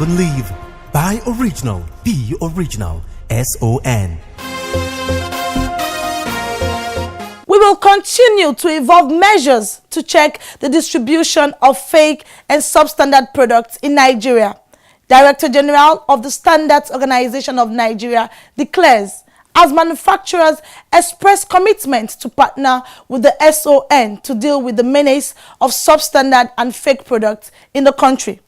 Live and Live. Buy original. Be original. SON. We will continue to evolve measures to check the distribution of fake and substandard products in Nigeria. Director General of the Standards Organization of Nigeria declares as manufacturers express commitment to partner with the SON to deal with the menace of substandard and fake products in the country.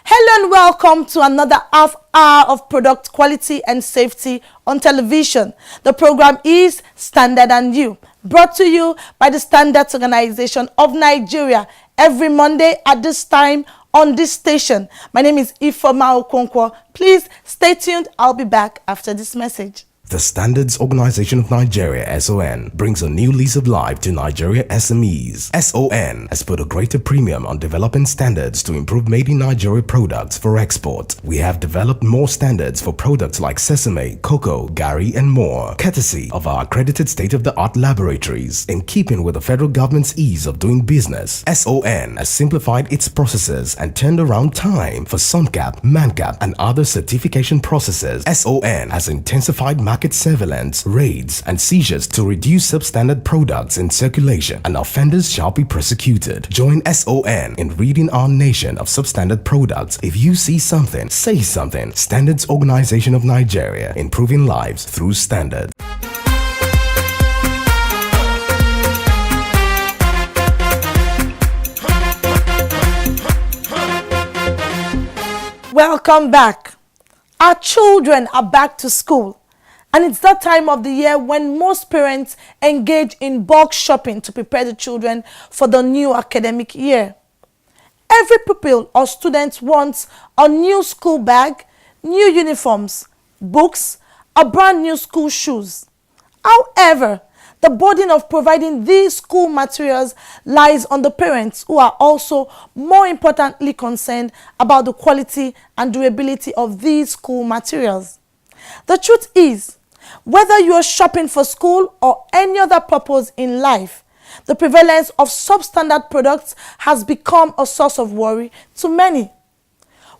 Hello and welcome to another half hour of product quality and safety on television. The program is Standard and You, brought to you by the Standards Organization of Nigeria every Monday at this time on this station. My name is Ifeoma Okonkwo. Please stay tuned. I'll be back after this message. The Standards Organization of Nigeria, SON, brings a new lease of life to Nigeria SMEs. SON has put a greater premium on developing standards to improve made in Nigeria products for export. We have developed more standards for products like sesame, cocoa, gari, and more, courtesy of our accredited state-of-the-art laboratories. In keeping with the federal government's ease of doing business, SON has simplified its processes and turned around time for SUNCAP, MANCAP, and other certification processes. SON has intensified market surveillance, raids, and seizures to reduce substandard products in circulation, and offenders shall be prosecuted. Join SON in ridding our nation of substandard products. If you see something, say something. Standards Organization of Nigeria, improving lives through standards. Welcome back. Our children are back to school. And it's that time of the year when most parents engage in bulk shopping to prepare the children for the new academic year. Every pupil or student wants a new school bag, new uniforms, books, a brand new school shoes. However, the burden of providing these school materials lies on the parents, who are also more importantly concerned about the quality and durability of these school materials. The truth is, whether you are shopping for school or any other purpose in life, the prevalence of substandard products has become a source of worry to many.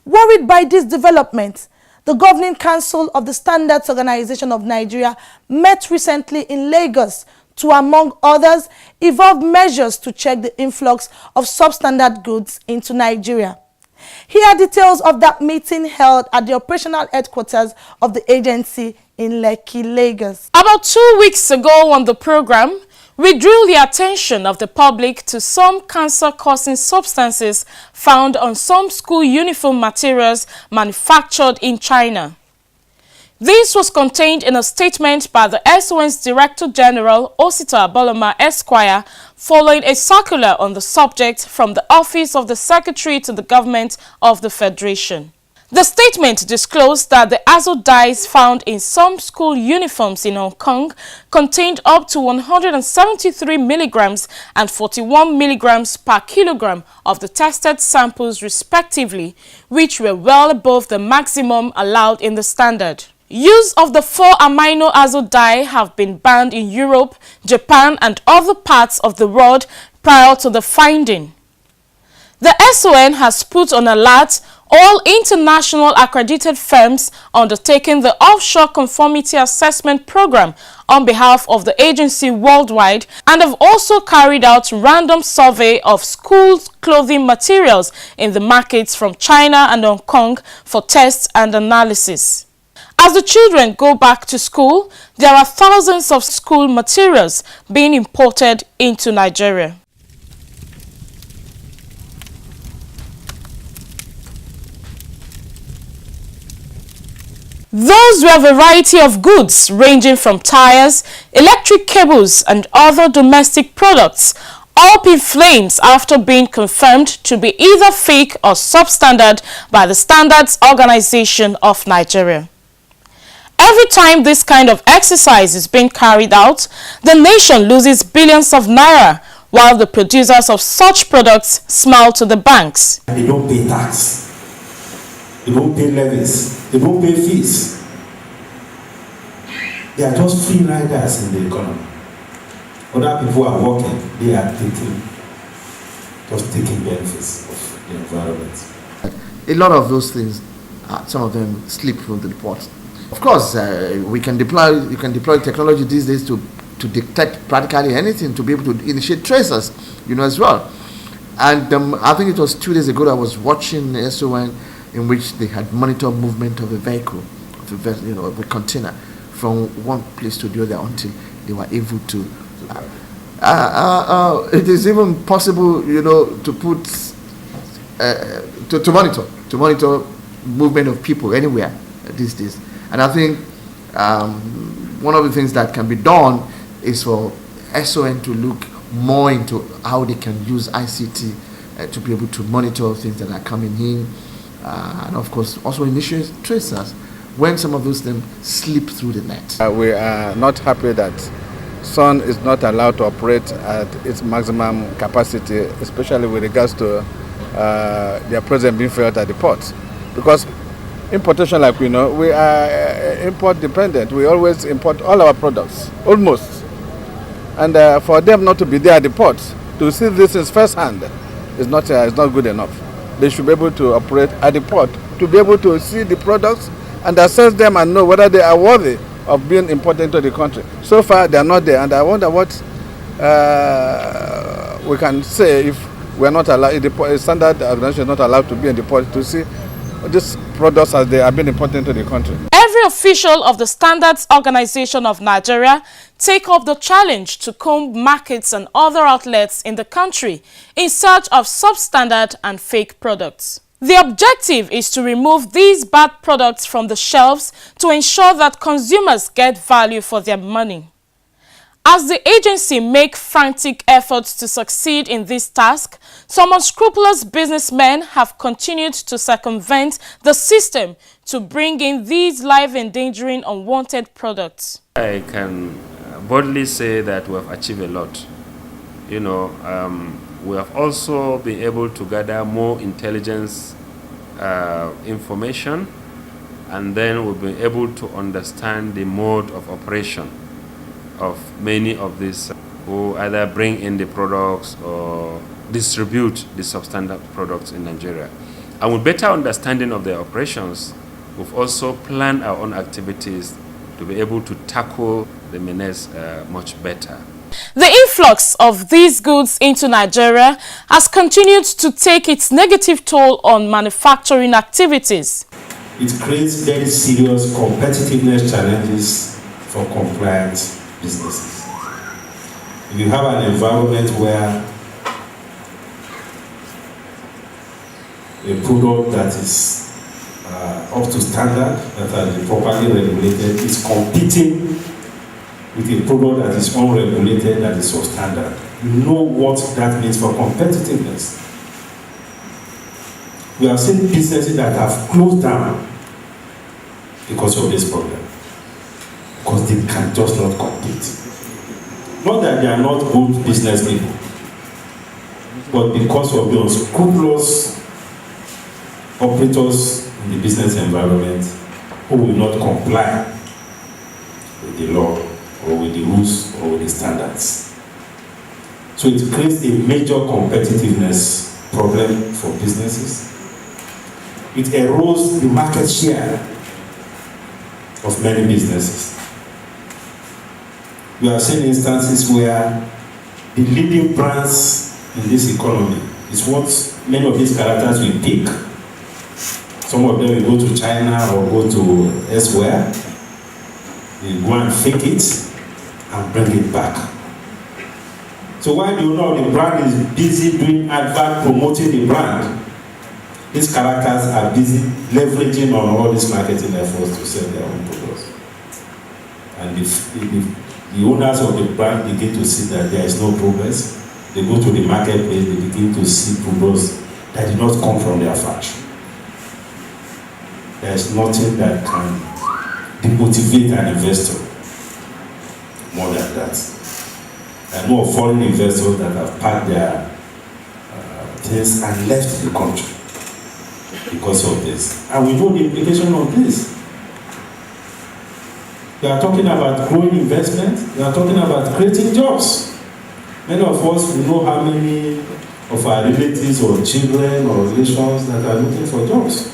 Worried by this development, the Governing Council of the Standards Organization of Nigeria met recently in Lagos to, among others, evolve measures to check the influx of substandard goods into Nigeria. Here are details of that meeting held at the operational headquarters of the agency in Lekki, Lagos. About 2 weeks ago on the program, we drew the attention of the public to some cancer-causing substances found on some school uniform materials manufactured in China. This was contained in a statement by the SON's Director General, Osita Aboloma Esquire, following a circular on the subject from the Office of the Secretary to the Government of the Federation. The statement disclosed that the azo dyes found in some school uniforms in Hong Kong contained up to 173 milligrams and 41 milligrams per kilogram of the tested samples respectively, which were well above the maximum allowed in the standard. Use of the 4-amino azo dye have been banned in Europe, Japan, and other parts of the world prior to the finding. The SON has put on alert all international accredited firms undertaking the offshore conformity assessment program on behalf of the agency worldwide, and have also carried out random survey of school clothing materials in the markets from China and Hong Kong for tests and analysis. As the children go back to school, there are thousands of school materials being imported into Nigeria. Those were a variety of goods ranging from tires, electric cables, and other domestic products, up in flames after being confirmed to be either fake or substandard by the Standards Organization of Nigeria. Every time this kind of exercise is being carried out, the nation loses billions of naira, while the producers of such products smile to the banks. They don't pay tax, they don't pay levies, they don't pay fees. They are just free riders in the economy. Other people are working, they are taking benefits of the environment. A lot of those things some of them slip through the reports. Of course, you can deploy technology these days to detect practically anything, to be able to initiate tracers, as well. And I think it was 2 days ago that I was watching SON in which they had monitored movement of a vehicle, of a container from one place to the other until they were able to. It is even possible, to put to monitor movement of people anywhere these days. And I think one of the things that can be done is for SON to look more into how they can use ICT to be able to monitor things that are coming in, and of course also initiate tracers when some of those things slip through the net. We are not happy that SON is not allowed to operate at its maximum capacity, especially with regards to their presence being felt at the ports. Because importation, like we know, we are import dependent. We always import all our products, almost. And for them not to be there at the ports, to see this is first hand, is not good enough. They should be able to operate at the port, to be able to see the products and assess them and know whether they are worthy of being imported into the country. So far, they are not there, and I wonder what we can say if we are not allowed, if the standard organization is not allowed to be in the port to see these products as they are being imported into the country. Every official of the Standards Organization of Nigeria take up the challenge to comb markets and other outlets in the country in search of substandard and fake products. The objective is to remove these bad products from the shelves to ensure that consumers get value for their money. As the agency make frantic efforts to succeed in this task, some unscrupulous businessmen have continued to circumvent the system to bring in these life-endangering unwanted products. I can boldly say that we have achieved a lot. We have also been able to gather more intelligence information, and then we've been able to understand the mode of operation of many of these who either bring in the products or distribute the substandard products in Nigeria. And with better understanding of their operations, we've also planned our own activities to be able to tackle the menace much better. The influx of these goods into Nigeria has continued to take its negative toll on manufacturing activities. It creates very serious competitiveness challenges for compliant businesses. If you have an environment where a product that is up to standard, that has been properly regulated, is competing with a product that is unregulated, that is substandard, you know what that means for competitiveness. We have seen businesses that have closed down because of this problem, because they can just not compete. Not that they are not good business people, but because of the unscrupulous operators in the business environment who will not comply with the law or with the rules or with the standards. So it creates a major competitiveness problem for businesses. It erodes the market share of many businesses. We have seen instances where the leading brands in this economy is what many of these characters will pick. Some of them will go to China or go to elsewhere. They go and fake it and bring it back. So while you know the brand is busy doing advert promoting the brand, these characters are busy leveraging on all these marketing efforts to sell their own products. And if the owners of the brand begin to see that there is no progress, they go to the marketplace, they begin to see products that did not come from their factory. There is nothing that can demotivate an investor more than that. I know of foreign investors that have packed their things and left the country because of this. And we know the implication of this. We are talking about growing investment. We are talking about creating jobs. Many of us, we know how many of our relatives or children or relations that are looking for jobs.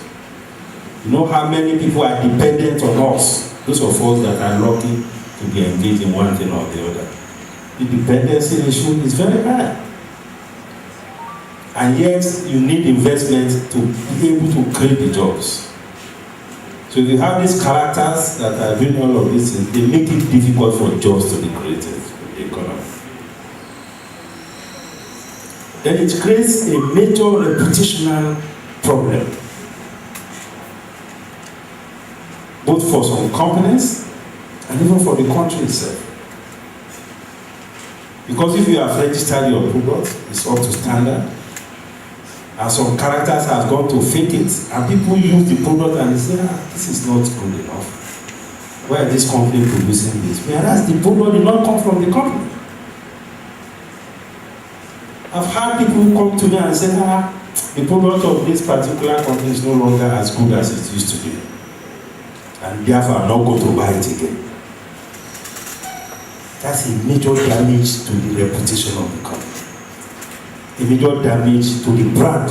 You know how many people are dependent on us, those of us that are lucky to be engaged in one thing or the other. The dependency issue is very high. And yet, you need investment to be able to create the jobs. So if you have these characters that are doing all of these things, they make it difficult for jobs to be created in the economy. Then it creates a major reputational problem, both for some companies and even for the country itself. Because if you have registered your product, it's up to standard, and some characters have gone to fake it, and people use the product and they say, this is not good enough. Why is this company producing this? Whereas the product did not come from the company. I've had people come to me and say, the product of this particular company is no longer as good as it used to be, and therefore I'm not going to buy it again. That's a major damage to the reputation of the company. A major damage to the brand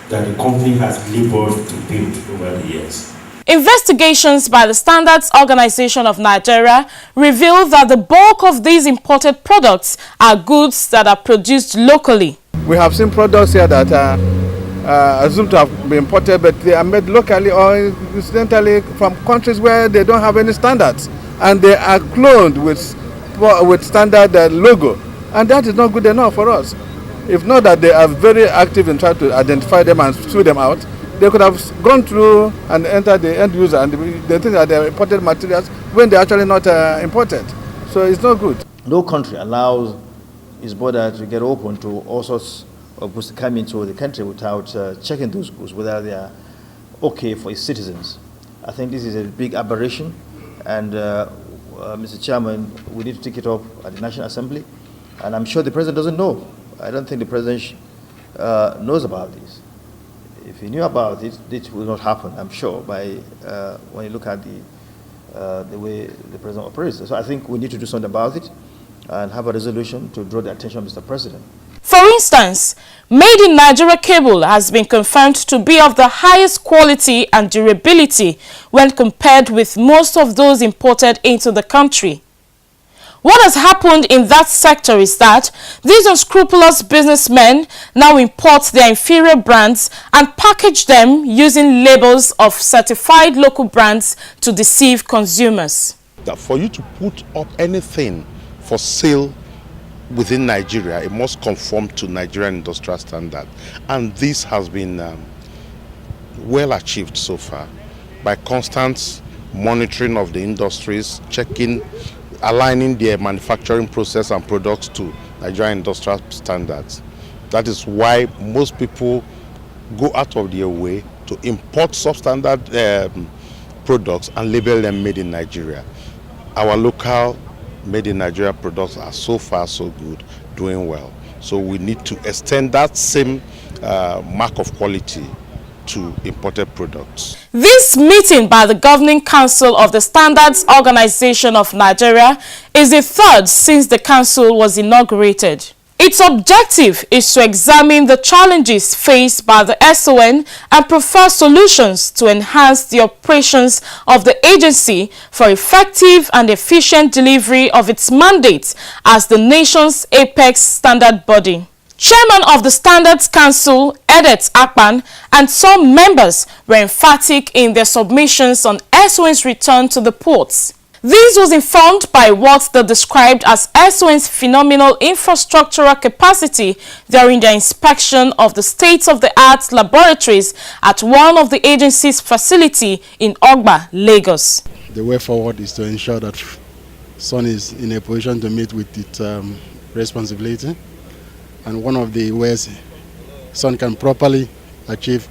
that the company has labored to build over the years. Investigations by the Standards Organization of Nigeria reveal that the bulk of these imported products are goods that are produced locally. We have seen products here that are assumed to have been imported, but they are made locally or incidentally from countries where they don't have any standards, and they are cloned with standard logo. And that is not good enough for us. If not that they are very active in trying to identify them and sue them out, they could have gone through and entered the end user and they think that they are imported materials when they're actually not imported. So it's not good. No country allows its border to get open to all sorts of goods to come into the country without checking those goods, whether they are okay for its citizens. I think this is a big aberration, and Mr. Chairman, we need to take it up at the National Assembly. And I'm sure the president doesn't know. I don't think the president knows about this. If he knew about it, this will not happen, I'm sure, by when you look at the way the president operates. So I think we need to do something about it and have a resolution to draw the attention of Mr. President. For instance, Made in Nigeria cable has been confirmed to be of the highest quality and durability when compared with most of those imported into the country. What has happened in that sector is that these unscrupulous businessmen now import their inferior brands and package them using labels of certified local brands to deceive consumers. That for you to put up anything for sale within Nigeria, it must conform to Nigerian industrial standard. And this has been well achieved so far by constant monitoring of the industries, checking, aligning their manufacturing process and products to Nigerian industrial standards. That is why most people go out of their way to import substandard products and label them made in Nigeria. Our local made in Nigeria products are so far so good, doing well. So we need to extend that same mark of quality to imported products. This meeting by the Governing Council of the Standards Organization of Nigeria is the third since the council was inaugurated. Its objective is to examine the challenges faced by the SON and propose solutions to enhance the operations of the agency for effective and efficient delivery of its mandate as the nation's apex standard body. Chairman of the Standards Council, Edet Akpan, and some members were emphatic in their submissions on SON's return to the ports. This was informed by what they described as SON's phenomenal infrastructural capacity during their inspection of the state-of-the-art laboratories at one of the agency's facility in Ogba, Lagos. The way forward is to ensure that SON is in a position to meet with its responsibility. And one of the ways SON can properly achieve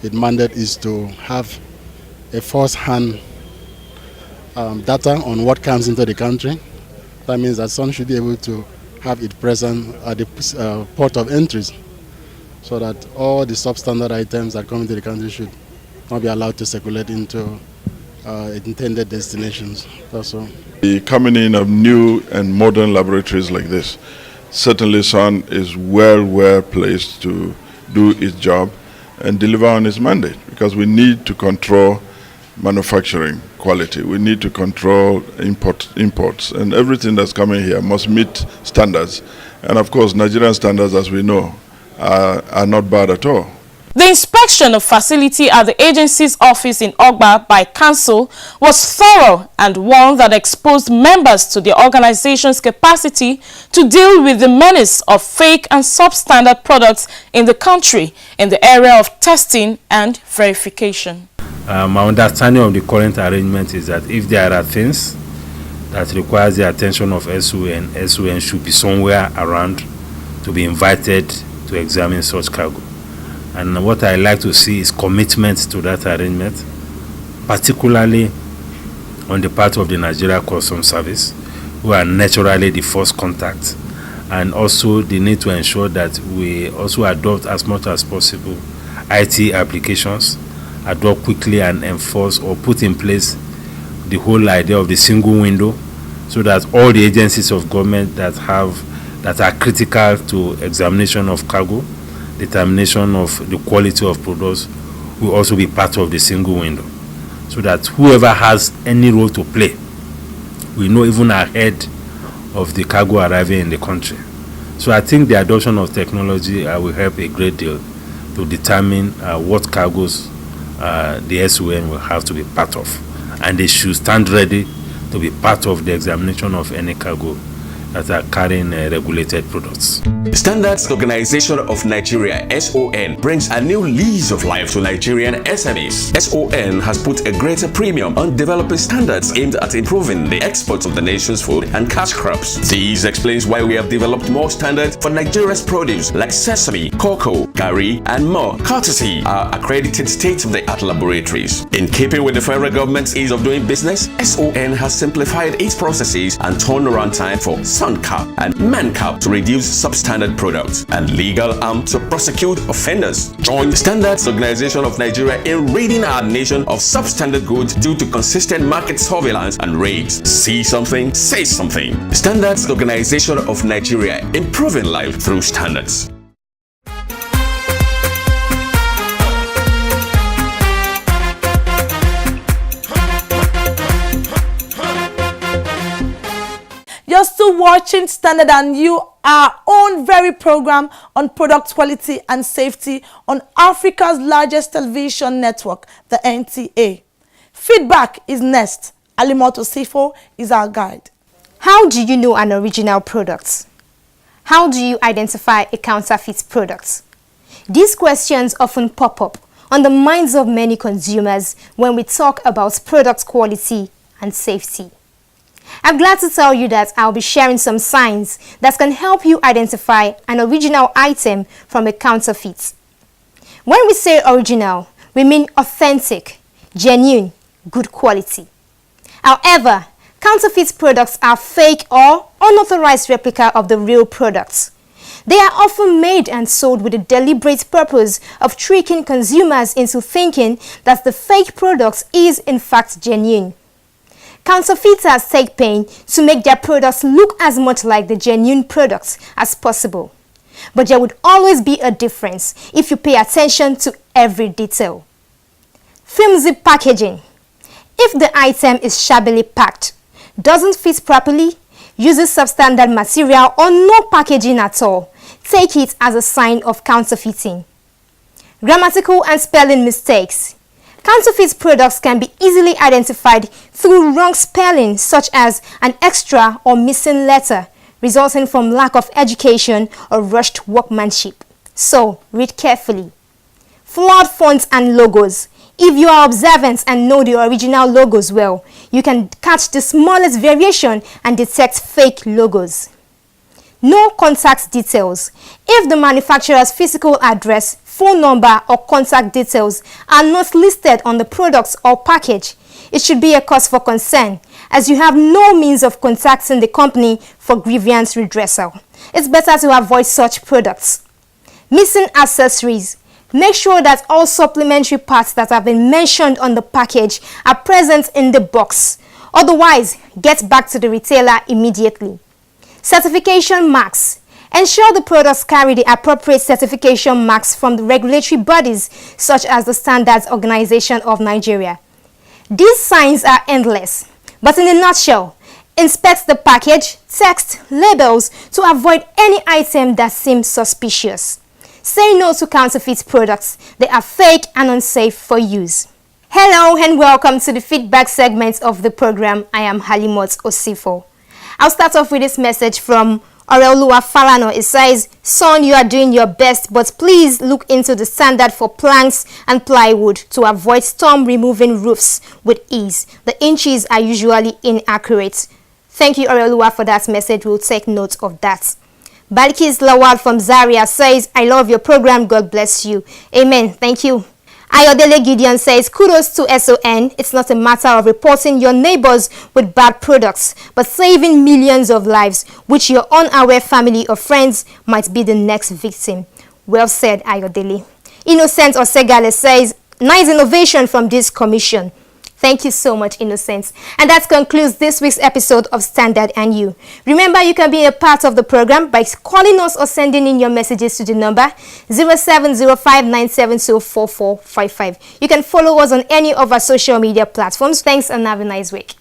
its mandate is to have a first-hand data on what comes into the country. That means that SON should be able to have it present at the port of entries so that all the substandard items that come into the country should not be allowed to circulate into intended destinations. That's all. The coming in of new and modern laboratories like this, certainly SON is well placed to do its job, and deliver on its mandate, because we need to control manufacturing quality. We need to control imports, and everything that's coming here must meet standards. And of course, Nigerian standards, as we know, are not bad at all. The inspection of facility at the agency's office in Ogba by council was thorough and one that exposed members to the organization's capacity to deal with the menace of fake and substandard products in the country in the area of testing and verification. My understanding of the current arrangement is that if there are things that requires the attention of SON should be somewhere around to be invited to examine such cargo. And what I like to see is commitment to that arrangement, particularly on the part of the Nigeria Customs Service, who are naturally the first contact, and also the need to ensure that we also adopt as much as possible IT applications, adopt quickly and enforce or put in place the whole idea of the single window, so that all the agencies of government that are critical to examination of cargo, determination of the quality of products, will also be part of the single window, so that whoever has any role to play, we know even ahead of the cargo arriving in the country. So I think the adoption of technology will help a great deal to determine what cargos the SON will have to be part of, and they should stand ready to be part of the examination of any cargo that are carrying regulated products. Standards Organization of Nigeria (SON) brings a new lease of life to Nigerian SMEs. SON has put a greater premium on developing standards aimed at improving the exports of the nation's food and cash crops. This explains why we have developed more standards for Nigeria's produce like sesame, cocoa, garri, and more, courtesy our accredited state-of-the-art laboratories. In keeping with the federal government's ease of doing business, SON has simplified its processes and turnaround time for SUNCAP and MANCAP to reduce substandard products and legal arm to prosecute offenders. Join Standards Organization of Nigeria in ridding our nation of substandard goods due to consistent market surveillance and raids. See something, say something. Standards Organization of Nigeria, improving life through standards. You're still watching Standard and You, our own very program on product quality and safety on Africa's largest television network, the NTA. Feedback is next. Alimoto Sifo is our guide. How do you know an original product? How do you identify a counterfeit product? These questions often pop up on the minds of many consumers when we talk about product quality and safety. I'm glad to tell you that I'll be sharing some signs that can help you identify an original item from a counterfeit. When we say original, we mean authentic, genuine, good quality. However, counterfeit products are fake or unauthorized replica of the real products. They are often made and sold with the deliberate purpose of tricking consumers into thinking that the fake product is in fact genuine. Counterfeiters take pain to make their products look as much like the genuine products as possible. But there would always be a difference if you pay attention to every detail. Flimsy packaging. If the item is shabbily packed, doesn't fit properly, uses substandard material or no packaging at all, take it as a sign of counterfeiting. Grammatical and spelling mistakes. Counterfeit products can be easily identified through wrong spelling, such as an extra or missing letter, resulting from lack of education or rushed workmanship. So, read carefully. Flawed fonts and logos. If you are observant and know the original logos well, you can catch the smallest variation and detect fake logos. No contact details. If the manufacturer's physical address, phone number or contact details are not listed on the product or package, it should be a cause for concern, as you have no means of contacting the company for grievance redressal. It's better to avoid such products. Missing accessories. Make sure that all supplementary parts that have been mentioned on the package are present in the box. Otherwise, get back to the retailer immediately. Certification marks. Ensure the products carry the appropriate certification marks from the regulatory bodies such as the Standards Organization of Nigeria. These signs are endless, but in a nutshell, inspect the package, text, labels to avoid any item that seems suspicious. Say no to counterfeit products. They are fake and unsafe for use. Hello and welcome to the feedback segment of the program. I am Halimot Osifo. I'll start off with this message from Oreoluwa Falano. It says, "Son, you are doing your best, but please look into the standard for planks and plywood to avoid storm removing roofs with ease. The inches are usually inaccurate." Thank you, Oreoluwa, for that message. We'll take note of that. Balkis Lawal from Zaria says, "I love your program. God bless you." Amen. Thank you. Ayodele Gideon says, "Kudos to SON. It's not a matter of reporting your neighbors with bad products, but saving millions of lives, which your unaware family or friends might be the next victim." Well said, Ayodele. Innocent Osegale says, "Nice innovation from this commission." Thank you so much, Innocent. And that concludes this week's episode of Standard and You. Remember, you can be a part of the program by calling us or sending in your messages to the number 0705974455. You can follow us on any of our social media platforms. Thanks and have a nice week.